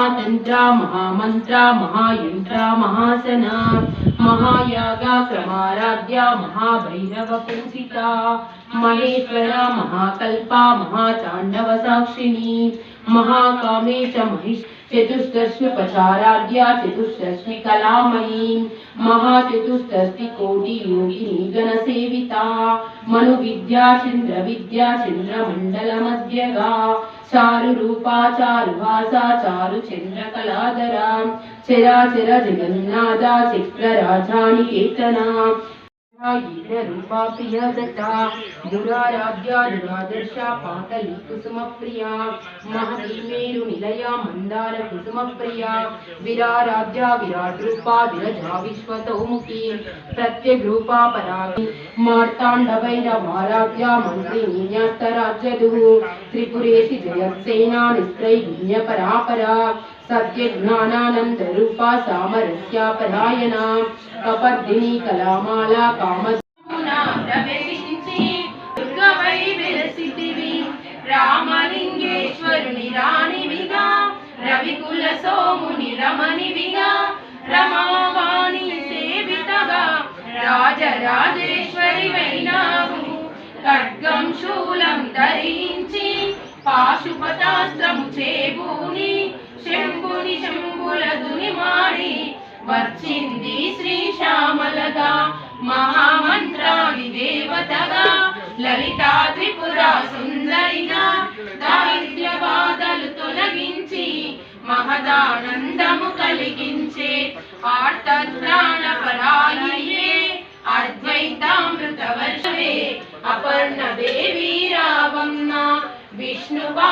महातंत्र महामंत्र महायंत्र महासना महायागा क्रमाराध्या महाभैरव पूजिता महेश्वरा महाकल्पा महातांडव साक्षिणी महाकामे च महिष चतुष्दशोपचाराध्या चतुष्दशी कलामयी महाचतुष्दशी कोटि योगिनी गणसेविता मनुविद्या चंद्रविद्या चंद्रमंडल मध्यगा चारु रूपा चारु भाषा चारु चंद्र कलाधरा चराचर जगन्नाथा चक्र राजानि केतना रूपा प्रियदत्ता दुराराध्या दुरादर्शा पाटली कुसुम प्रिया महतीमेरु निलया मंदार कुसुम प्रिया विराराध्या विराट रूपा विरजा विश्वतोमुखी प्रत्येक रूपा परागी मार्तांडवैरवाराध्या मंत्री न्यास्तराज्यदुः त्रिपुरेशि जयत्सेना निस्त्रैगुण्य परापरा सत्य ज्ञानानंद रूपा सामरस्या परायणा कपर्दिनी कलामाला कामधुना प्रवेशिंచి దుర్గవై వెలసితివి రామలింగేశ్వరుని రాణివిగా రవికుల సోముని రమణివిగా రమావాణి సేవితగా రాజరాజేశ్వరి వైనావు ఖడ్గం శూలం ధరించి పాశుపతాస్త్రము చేబూని శంభుని శంభుల దునిమాడి వచ్చింది శ్రీశ్యామలగా మహామంత్రాది దేవతగా లలితా త్రిపుర సుందరిగా దారిద్ర్య బాధలు తొలగించి మహదానందము కలిగించే ఆర్తత్రాణ పరాయణే అద్వైతామృత వర్షవే అపర్ణ దేవి రావమ్మ విష్ణువా